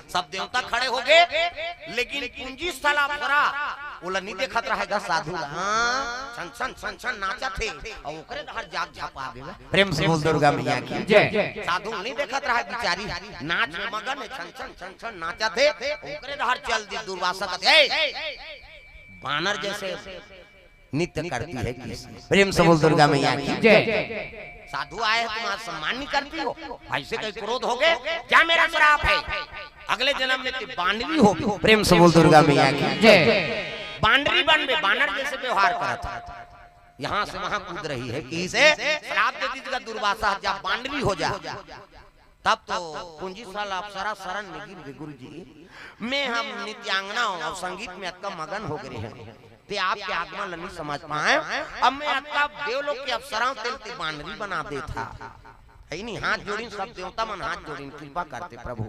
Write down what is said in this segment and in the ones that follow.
सब देवता खड़े हो गए, लेकिन कुंजी स्थल अप्सरा ओला नहीं देखत रहेगा साधु छन छन छन छन नाचा थे और ओकरे हर जाग झापा गए। प्रेम से बोल दुर्गा मैया की जय। साधु नहीं देखत रहा बिचारी नाच में मगन छन छन छन छन नाचा थे, ओकरे हर चल दी दुर्वासा कहते बानर जैसे नित्य करती है किसी। प्रेम से बोल दुर्गा मैया की जय। साधु आए तुम आज सम्मान नहीं करती हो, ऐसे कहीं क्रोध हो गए क्या? मेरा श्राप है अगले जन्म में बांडरी हो। प्रेम से बोल दुर्गा मैया की जय। बांडरी बन में बानर जैसे व्यवहार करता, यहाँ से वहां कूद रही है कि इसे श्राप दे दीजिएगा दुर्वासा, जब बांडरी हो जा तब तो कुंजी साल अप्सरा शरण में गिर गए। गुरु जी मैं हम नित्यांगना और संगीत में अतका मगन हो गए हैं ते आपके आगमन नहीं समझ पाए। अब मैं अतका देवलोक के अप्सराओं तेलते बांडरी बना दे था है नहीं। हाथ जोड़ी सब देवता मन हाथ जोड़ी कृपा करते प्रभु।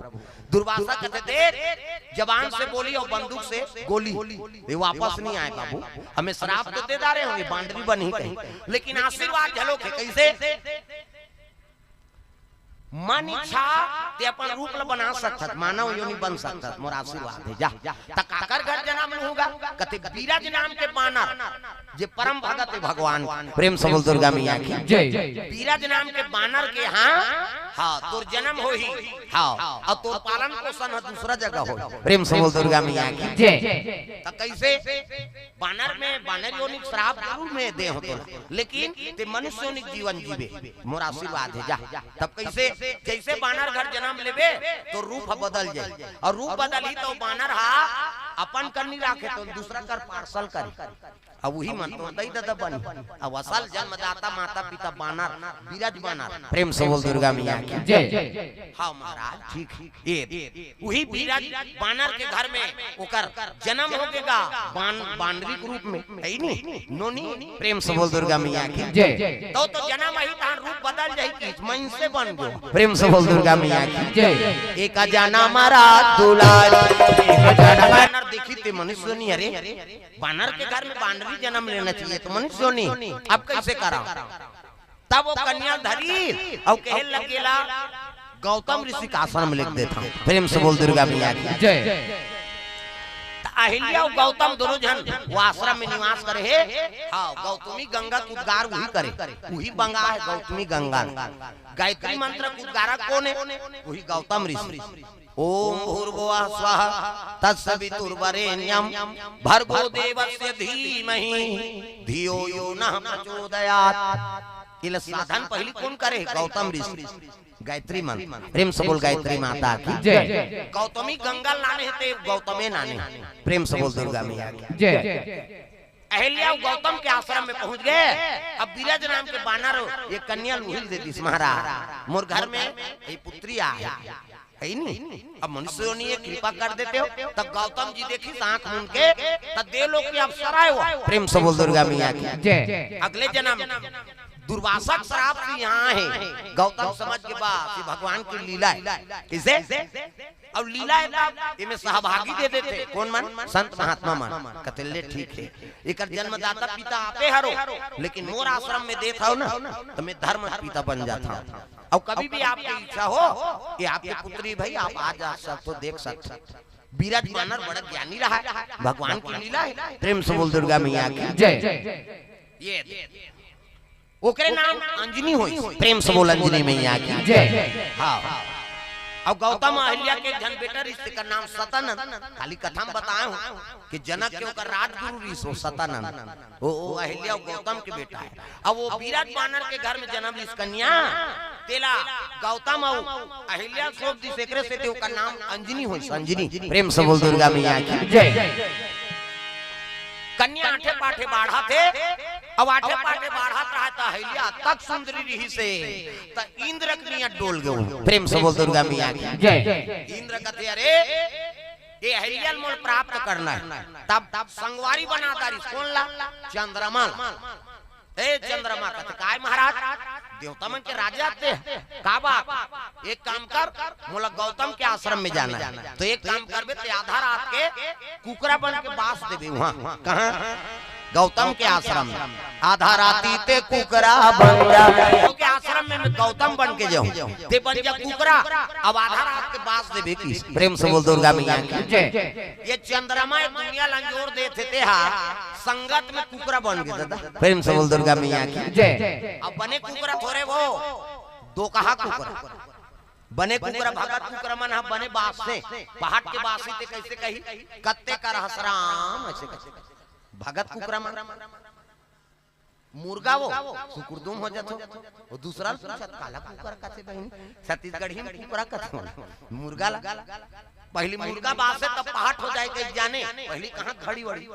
दुर्वासा कहते दे जबान से बोली और बंदूक से गोली, ये वापस नहीं आए बाबू। हमें श्राप तो दे रहे होंगे बांडरी बन ही कहीं, लेकिन आशीर्वाद झलोक है कैसे? मन इच्छा ते अपन रूप ल बना सकत, मानव योनि बन सकत। मोर आशीर्वाद है जा तकाकर घर जन्म होगा कते बीराज नाम के बानर जे परम भगत है भगवान। प्रेम से बोल दुर्गा मैया की जय। बीराज नाम के बानर के हाँ तोर जन्म हो ही हाँ और तोर पालन पोषण दूसरा जगह हो। प्रेम से बोल दुर्गा मैया की जय। तो कैसे बानर में बानर योनिक श्राप जरूर में दे हो, लेकिन ते मनुष्य योनिक जीवन जीवे। मोर आशीर्वाद है जा। तब कैसे? जैसे बानर घर जन्म लेवे तो रूप बदल जाए, और रूप बदली तो बानर अपन करनी राखे तो दूसरा कर पार्सल करे। अब वही मन तो दई दादा बनी। अब असल जन्मदाता माता पिता बानर बीराज बानर। प्रेम से बोल दुर्गा मैया की जय। हाँ महाराज ठीक ये वही बीराज बानर के घर में ओकर जन्म होगेगा बानरी के रूप में है नहीं नोनी। प्रेम से बोल दुर्गा मैया की जय। तो जन्म ही तान रूप बदल जाई कि मन से बन गयो। प्रेम से बोल दुर्गा मैया की जय। एक जाना मारा दुलार बानर देखी ते मनुष्य नहीं। अरे बानर के घर में बानरी जन्म लेना चाहिए तो मनुष्य नहीं। अब कैसे करा? तब वो कन्या धरी और कहे लगेला गौतम ऋषि का आश्रम लिख देता। प्रेम से बोल दुर्गा मैया की जय। अहिल्या और गौतम दोनों जन वो आश्रम में निवास करे है। हाँ गौतमी गंगा उद्गार वही करे, वही बंगा है गौतमी गंगा। गायत्री मंत्र उद्गारा कौन है? वही गौतम ऋषि। ओम भूर्भुवः स्वः तत्सवितुर्वरेण्यं भर्गो देवस्य धीमहि धियो यो नः प्रचोदयात्। ये साधन पहली कौन करे? गौतम ऋषि गायत्री मंत्र। प्रेम से बोल गायत्री माता की जय। गौतमी गंगा नाने है गौतमे नाने। प्रेम से बोल दुर्गा मैया की जय। अहिल्या गौतम के आश्रम में पहुंच गए। अब बीराज नाम के बानर ये कन्या लुहिल देती महाराज मोर घर में ये पुत्री आया है नहीं। अब मनुष्यों ने कृपा कर देते हो तब गौतम जी देखी आंख मूंद के तब देवलोक की अप्सरा हो। प्रेम से बोल दुर्गा मैया की जय। अगले जन्म दुर्वासा श्राप भी यहाँ है। गौतम समझ के बाद भगवान की लीला है किसे? अब लीला है में सहभागी दे देते कौन मन? संत महात्मा मन। कतिल्ले ठीक है एक जन्मदाता पिता आपे हरो, लेकिन मोर आश्रम में देता हो ना तो मैं धर्म पिता बन जाता हूँ। और कभी भी आपकी इच्छा हो कि आपके पुत्री भाई आप आ जा सकते देख सकते। बीराज बानर बड़ा ज्ञानी रहा है, भगवान की लीला है। प्रेम से बोल दुर्गा मैया की जय। ये ओकरे नाम अंजनी हुई। प्रेम से बोल अंजनी मैया की जय। हाँ अब गौतम अहिल्या के जन बेटा ऋषि का नाम सतानंद। खाली कथा में बताया हूँ कि जनक के ओकर राजगुरु ऋषि सतानंद वो अहिल्या गौतम के बेटा है। अब वो बीराज बानर के घर में जन्म ली कन्या तेला गौतम और अहिल्या सोप दी सेकरे से ओकर नाम अंजनी हुई। अंजनी। प्रेम से बोल दुर्गा मैया की जय। कन्या आठे पाठे बाढ़ा थे। अब आठे पाठे बाढ़ा रहा था अहिल्या तक सुंदरी रही से त इंद्र कन्या डोल गयो। प्रेम से बोल दुर्गा मैया की जय। इंद्र कहते अरे ये अहिल्या मोल प्राप्त करना है। तब संगवारी बना तारी कौन ला? चंद्रमा। ए चंद्रमा कहते काय महाराज देवता मन के राजा आते का बात? एक काम कर मोला गौतम के आश्रम में जाना है तो एक काम करबे ते आधा रात के कुकरा बन के बास देबे वहां। कहां? गौतम के आश्रम में आधा राती ते कुकरा बन जा के आश्रम में गौतम बन के जाऊं ते बन जा कुकरा। अब आधा रात के बास देवे की प्रेम से बोल दुर्गा मैया की जय। ये चंद्रमा दुनिया लंजोर देते थे हा संगत में कुकरा बन गए दादा प्रेम से बोल दुर्गा मैया की जय। अब बने कुकरा थोड़े वो दो कहा कुकरा बने कुकरा भगत कुकरा मन बने बास से पहाड़ के बासी ते कैसे कही कत्ते का रहसराम ऐसे कैसे भगत कुकरा मन मुर्गा वो सुकुरदुम हो जातो और दूसरा काला कुकरा काते बहन छत्तीसगढ़ी में कुकरा काते मुर्गा पहली मुर्गा बास से तब पहाड़ हो जाए कहीं जाने पहली कहां खड़ी वड़ी।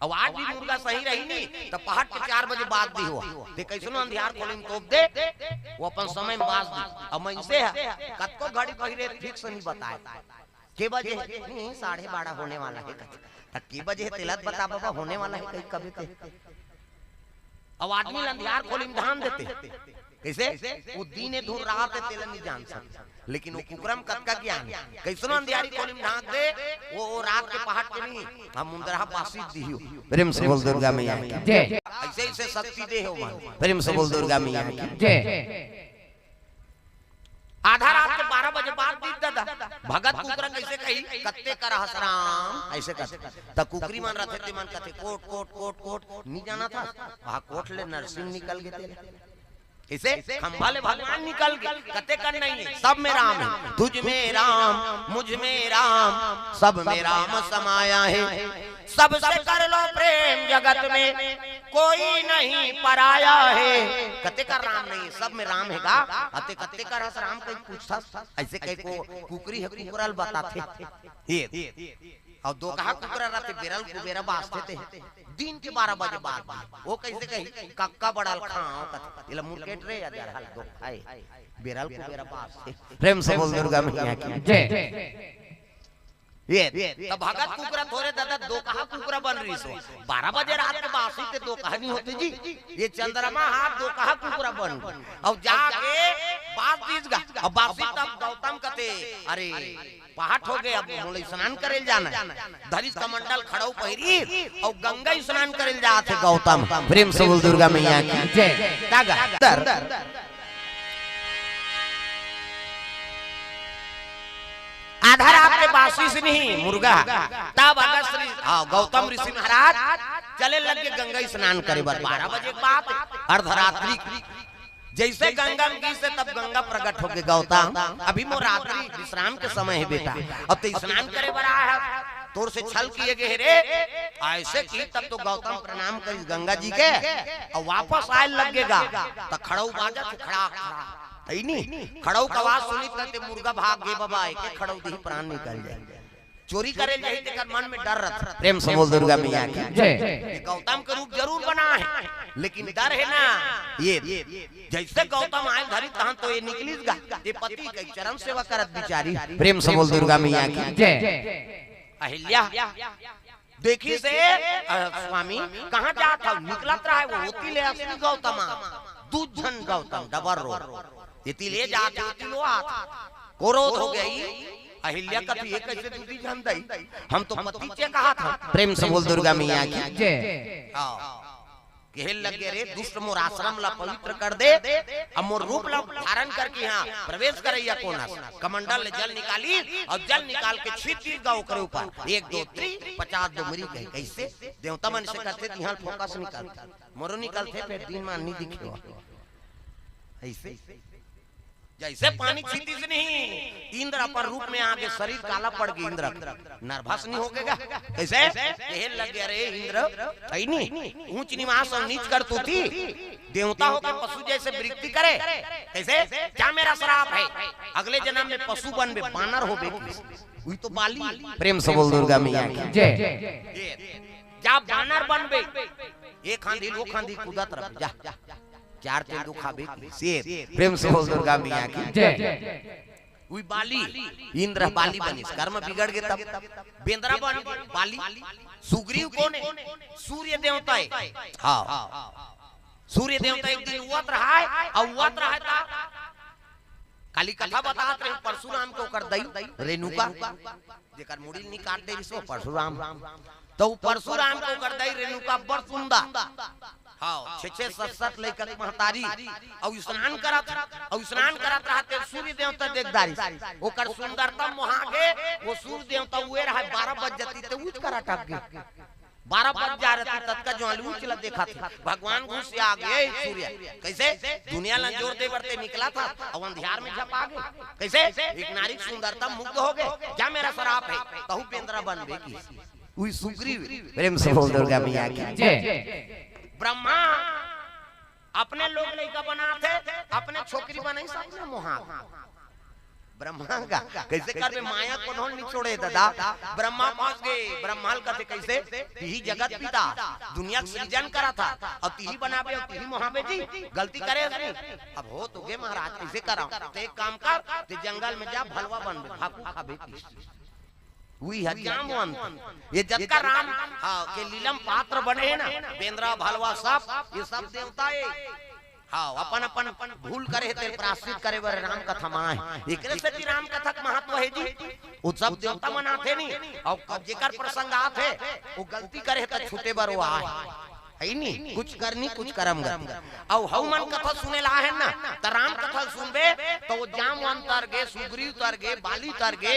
अब आज भी मुर्गा सही रही नहीं तो पहाड़ के 4 बजे बाद भी हुआ ते कैसनो अंधियार खोलिन तोप दे वो अपन समय में बास दी। अब मैं से है कतको घड़ी पहिरे फिक्स नहीं बताए के बजे नहीं 12:30 होने वाला है तक के बजे तिलक बता बाबा होने वाला है कहीं कभी के। अब आदमी अंधियार खोलिन ध्यान देते कैसे वो दीने दूर रहा थे तेल नहीं जान सकता लेकिन वो कुकरम कतका ज्ञान कैसनो अंधियारी खोलिन ढांक दे वो रात के पहाड़ के नहीं हम मुंदरहा पासी दियो प्रेम से बोल दुर्गा मैया की जय। ऐसे ऐसे शक्ति दे हो प्रेम से बोल दुर्गा मैया की जय। आधा रात के 12 बजे बाद दीद दादा भगत कुकरा कैसे कही कत्ते का रहसराम ऐसे कहते त कुकरी मन रहते ते मन कहते कोट कोट कोट कोट नहीं जाना था वहां कोट ले नरसिंह निकल गए इसे खंभाले भगवान निकल गए कते कर नहीं है सब में राम है तुझ में राम मुझ में राम सब में राम समाया है सबसे कर लो प्रेम जगत में कोई नहीं पराया है। कते का राम नहीं सब में राम हैगा अते कते का रस राम कहीं पूछता ऐसे कहीं को कुकरी है कुकरल बताते ये और दो कहा कुकरा रहते बेरल को बेरा बासते थे दिन के 12 बजे बाद वो कैसे कही कक्का बड़ाल खाओ इला मुर्केट रे यार हाल दो खाए बेरल को बेरा बासते प्रेम से बोल दुर्गा मैया की जय। ये तब भगत कुकरा थोड़े दादा दो कहा कुकरा बन रही सो 12 बजे रात के बासी ते दो कहानी होती जी ये चंद्रमा हाथ दो कहा कुकरा बन और जाके बात दीजगा अब बासी तब गौतम कते अरे पहाड़ हो गए अब मोले स्नान करे जाना धरित कमंडल खड़ाऊ पहिरी और गंगा स्नान करे जाते गौतम प्रेम से बोल दुर्गा मैया की जय। दागा आधा रात के बासी से नहीं मुर्गा तब अगर गौतम ऋषि महाराज चले लगे गंगा स्नान करे 12 बजे बाद अर्धरात्रि जैसे गंगा की से तब गंगा प्रकट हो गए गौतम अभी मो रात्रि विश्राम के समय है बेटा अब तो स्नान करे बड़ा है तोर से छल किए गए रे ऐसे की तब तो गौतम प्रणाम करी गंगा जी के और वापस आए लगेगा तो खड़ाऊ बाजा तो खड़ा नहीं खड़ाऊ का आवाज सुनी तते मुर्गा भाग गए बाबा के खड़ाऊ दी प्राण निकल जाए चोरी करे जाए तेकर मन में डर रहता प्रेम से बोल दुर्गा मैया की जय। गौतम का रूप जरूर बना है लेकिन डर है ना ये जैसे गौतम आए धरी तहां तो ये निकलीगा ये पति के चरण सेवा करत बिचारी प्रेम से बोल दुर्गा मैया की जय। अहिल्या देखी से स्वामी कहां जाता निकलत रहा है वो होती ले असली गौतम दूधन गौतम डबर रो इति ले जाते इति लो आत क्रोध हो गई अहिल्या कथी एक कैसे दूधी जन दई हम तो पति से कहा था प्रेम से बोल दुर्गा मैया की जय। कहल लगे रे दुष्ट मोर आश्रम ला पवित्र कर दे अब मोर रूप ला धारण करके यहाँ प्रवेश करैया कोना कमंडल ले जल निकाली और जल निकाल के छीट गा ओकरे ऊपर 1 2 3 50 दो मरी गए कैसे देवता मन से करते यहाँ फोकस निकालते मोरो निकालते फिर दिन में नहीं दिखे ऐसे जैसे पानी छीती से नहीं इंद्र अपर रूप में आगे शरीर काला पड़ गई इंद्र नर्वस नहीं हो गएगा कैसे कहने लग गया रे इंद्र नहीं ऊंच निवास और नीच कर तू थी देवता होकर पशु जैसे वृत्ति करे कैसे क्या मेरा श्राप है अगले जन्म में पशु बन बे बानर हो बे वही तो बाली प्रेम से बोल दुर्गा मैया की जय। जा बानर बन बे एक खांदी लो खांदी कूदा तरफ जा 4 तेंदु खाबे शेर प्रेम से बोल दुर्गा मैया की जय। वही बाली इंद्र बाली बनिस कर्म बिगड़ गए तब बेंद्रा बन बाली सुग्रीव कौन है सूर्य देवता है हाँ सूर्य देवता एक दिन उवत रहा है और उवत रहा था काली कथा बतात रहे परशुराम को कर दई रेणुका जेकर मुड़ी नहीं काट दे सो परशुराम तो परशुराम को कर दई रेणुका बड़ सुंदर हाँ 6-7 लेकर महतारी और स्नान करत रहते सूर्य देवता देखदारी ओकर सुंदरता मोहागे वो सूर्य देवता हुए रहा 12 बज जाती तो उठ कर अटक गए 12 बज जा रहे थे तत्का जो आलू चला देखा था भगवान घुस आ गए सूर्य कैसे दुनिया ला जोर दे बढ़ते निकला था और अंधियार में झपा गए कैसे एक नारी सुंदरता मुग्ध हो गए क्या मेरा शराप है कहू पेंद्रा बनबे की उई सुग्रीव प्रेम से बोल दुर्गा मैया की जय ब्रह्मा अपने लोग लड़का बनाते अपने छोकरी बनाई सबने मोहा ब्रह्मा का कैसे करबे माया को नहीं छोड़े दादा ब्रह्मा फंस गए ब्रह्माल कहते कैसे तिही जगत पिता दुनिया सृजन करा था और तिही बनावे और तिही मोहाबे जी गलती करे नहीं अब हो तो गे महाराज कैसे कराऊं तो एक काम कर ते जंगल में जा भलवा बनबे भाकू खाबे ये जब का राम के लीलम पात्र बने हैं ना बेंद्रा भलवा सब ये सब देवता है हाँ अपन भूल करे ते प्राश्चित करे बर राम कथा माए एकरे से राम कथा महत्व है जी वो सब देवता मनाते नहीं और जेकर प्रसंग आते वो गलती करे तो छूटे बर वो आए है नहीं कुछ करनी कुछ कर्म और हनुमान कथा सुने ला है ना तो राम कथा सुनबे तो वो जामवन तर गे सुग्रीव तर गे बाली तर गे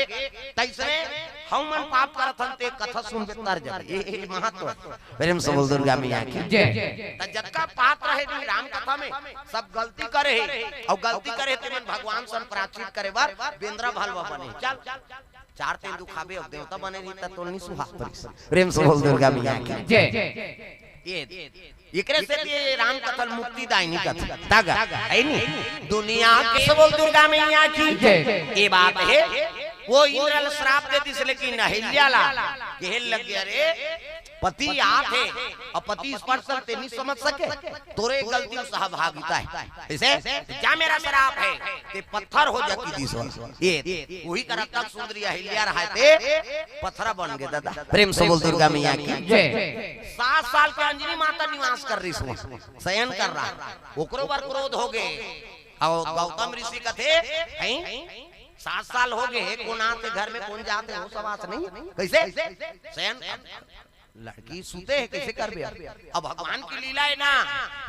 तैसे हनुमान पाप करत हन ते कथा सुनबे तर जाबे ये महत्व प्रेम से बोल दुर्गा मैया की जय त जतका पात्र है राम कथा में सब गलती करे है और गलती करे ते मन भगवान सन प्राचित करे बार बेंद्रा भलवा बने चल 4 दिन दुखाबे और देवता बने रही त तो नहीं सुहा प्रेम से बोल दुर्गा मैया की जय एकरे से ये राम कथा मुक्ति दायिनी कथा तागा है नहीं दुनिया के सब दुर्गा मैया की ये बात है वो इंद्र श्राप देती से लेकिन अहिल्या ला कहल लग गया रे पति आते और पति स्पर्श करते नहीं समझ सके तोरे गलती सहभागिता है ऐसे क्या मेरा श्राप है ते पत्थर हो जाती दिस ये वही करता सुंदरी अहिल्या रहते पत्थर बन गए दादा प्रेम से बोल दुर्गा मैया की जय 7 साल के अंजनी माता निवास कर रही शयन कर रहा ओकरो बार क्रोध हो गए और गौतम ऋषि कथे 7 साल हो गए कौन आते घर में कौन जाते हो सवास नहीं कैसे शयन लड़की सूते है कैसे करबे अब भगवान की लीला है ना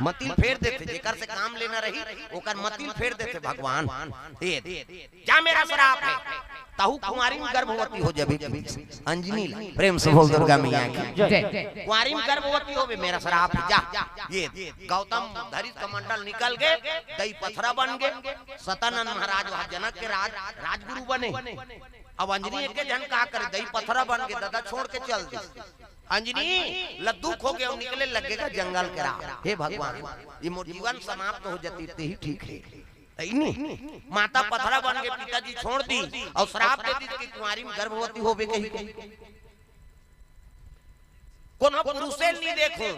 मतिल फेर देते जेकर से काम लेना रही ओकर मतिल फेर देते भगवान ये क्या मेरा श्राप है ताहू कुमारी में गर्भवती हो जाबे अंजनी प्रेम से बोल दुर्गा मैया की जय कुमारी में गर्भवती होबे मेरा श्राप है जा ये गौतम धरित कमंडल निकल गए दई पथरा बन गए सतानंद महाराज वहां जनक के राजगुरु बने अब अंजनी के जन का करे दई पथरा बन गए दादा छोड़ के चल दी अंजनी लद्दू खो गया निकले लगेगा जंगल के राह हे भगवान ये मोर जीवन समाप्त हो जाती ते ही ठीक है नहीं माता पथरा बन के पिताजी छोड़ दी और श्राप दे दी कि तुम्हारी गर्भवती होबे कहीं कोनो पुरुषे नहीं देखो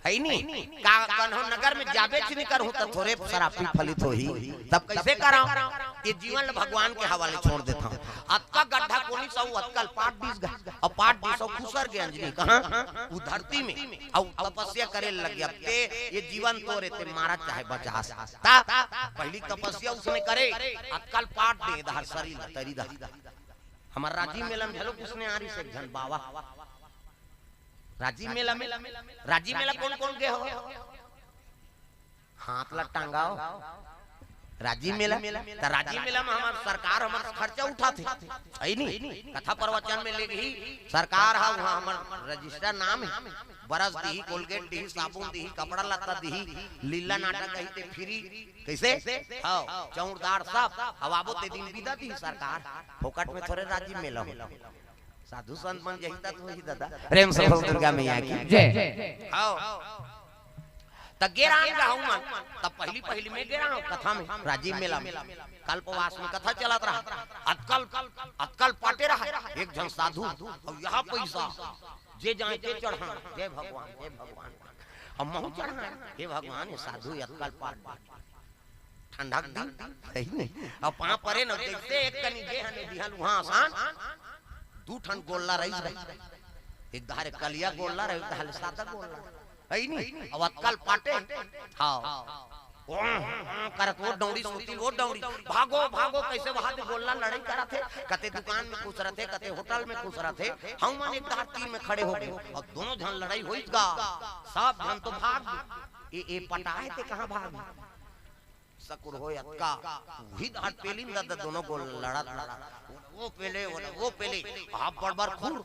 है नहीं का कन्हो नगर में जाबे नहीं करूं तो थोड़े शराबी फलित हो ही तब कैसे कराऊं ये जीवन भगवान के हवाले छोड़ देता हूं अतका गड्ढा कोनी सौ अतकल पाट 20 और पाट 20 खुसर गए अंजनी कहां वो धरती में और तपस्या करे लग गया ते ये जीवन तोरे ते मारा चाहे बचा ता पहली तपस्या उसने करे अतकल पाट दे धर शरीर तरी दा हमार राजीव मेला में हेलो किसने आ रही से जन बाबा राजीव मेला कौन कौन गए हो हाथ ला टांगाओ राजीव मेला तो राजीव मेला में हमार सरकार हमार खर्चा उठाते है नहीं कथा प्रवचन में ले गई सरकार है वहां हमार रजिस्टर नाम है बरस दी कोलगेट दी साबुन दी कपड़ा लत्ता दी लीला नाटक कहते फ्री कैसे हां चौड़दार सब हवाबो ते दिन विदा दी सरकार फोकट में थोड़े राजीव मेला हो साधु संत मन जहिता तो ही दादा प्रेम से दुर्गा मैया की जय आओ त गेरान गाऊं मन तब पहली में गेरान कथा में राजीव मेला में कल्पवास में कथा चलत रहा अतकल पाटे रहा एक जन साधु और यहां पैसा जे जाए ते चढ़ा जय भगवान हम महु चढ़ा हे भगवान ये साधु अतकल पाट ठंडा दिन सही नहीं अब पा परे न देखते एक कनी जे हने दिहल वहां आसान 2 ठन गोल्ला रही एक धारे कलिया गोल्ला रही धारे सादा गोल्ला है नहीं अब अतकल पाटे हां करत वो डौड़ी सोती वो डौड़ी भागो भागो कैसे वहां से गोल्ला लड़ाई करा थे कते दुकान में घुस रहे थे कते होटल में घुस रहे थे हम मन एक धार तीन में खड़े हो गए और दोनों जन लड़ाई होईगा सब जन तो भाग ये पटाए थे कहां भाग सकुर हो अक्का वही धार पेलिन दा दोनों गोल लड़ा वो पहले आप बड़ खूर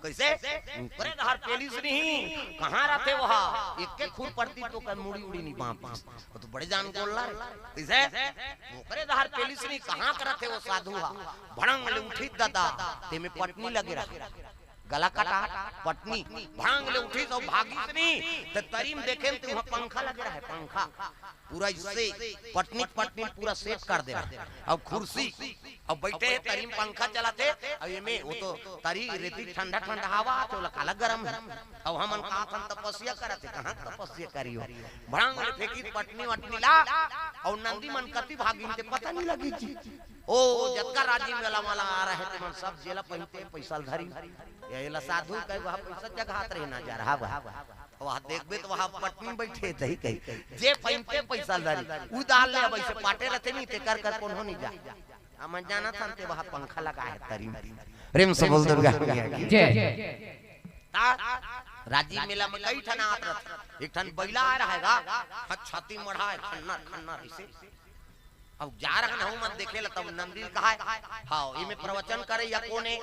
कैसे करे धार पेलिस नहीं कहां रहते वहां एक के खूर पड़ती तो कर मुड़ी उड़ी नहीं वापस तो बड़े जान गोल ला कैसे वो करे धार पेलिस नहीं कहां करते वो साधु भड़ंग ले उठी दादा ते में पटनी लगे रहा गला काटा पटनी भांग ले उठी तो भागी से नहीं तो तरीम देखे तो वहां पंखा लगे रहा है पंखा पूरा इससे पटनी पटनी पूरा सेट कर दे रहा अब कुर्सी अब बैठे तरीम पंखा चलाते अब ये में वो तो तरी रेती ठंडा ठंडा हवा तो काला गरम अब हमन का हम तपस्या करते कहां तपस्या करियो भांग ले फेंकी पटनी वटनी ला और नंदी मन कति भागी ते पता नहीं लगी जी ओ जत्का राजी मेला वाला आ रहे थे मन सब जेला पहनते पैसा धरी ये साधु कहे वहां पैसा जगहात रहे ना जा रहा वहां देखबे तो वहां पटनी बैठे थे कहीं जे पहनते पैसा धरी उदाल ले वैसे पाटे रहते नहीं ते कर कोन हो नहीं जा हम जाना था ते वहां पंखा लगा है तरी प्रेम से बोल दुर्गा जय राजी मेला में कई ठन आत रहा एक ठन बैला आ रहा है छाती मढ़ा है खन्ना खन्ना इसे अब जा रहा हूं मत देखे ला तब नंदी कहा हां इमे प्रवचन करे या कोने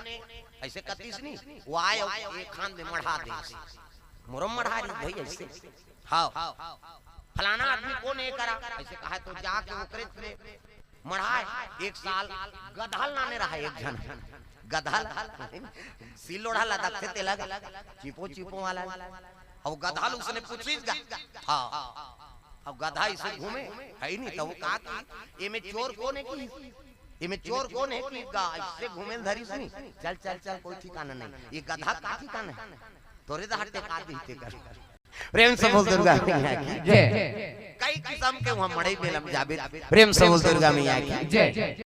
ऐसे कतीस नहीं वो आए एक खान में मढ़ा दे मुरम मढ़ा दी भाई ऐसे हां फलाना आदमी कोने करा ऐसे कहा तो जाके ओकरे मढ़ाए एक साल गधल नाने रहा एक जन गधल सिलोड़ा लदकते ते लगा चिपो चिपो वाला अब गधल उसने पूछीगा हां अब गधा इसे घूमे है नहीं तो वो कहा कि ये में चोर कौन है की ये में चोर कौन है की इससे घूमे धरी सुनी चल चल चल कोई ठिकाना नहीं ये गधा का ठिकाना है तोरे दा हट्टे का दीते कर प्रेम से बोल दुर्गा जय कई किस्म के वहां मड़ई बेलम जाबे प्रेम से बोल दुर्गा मैया की जय।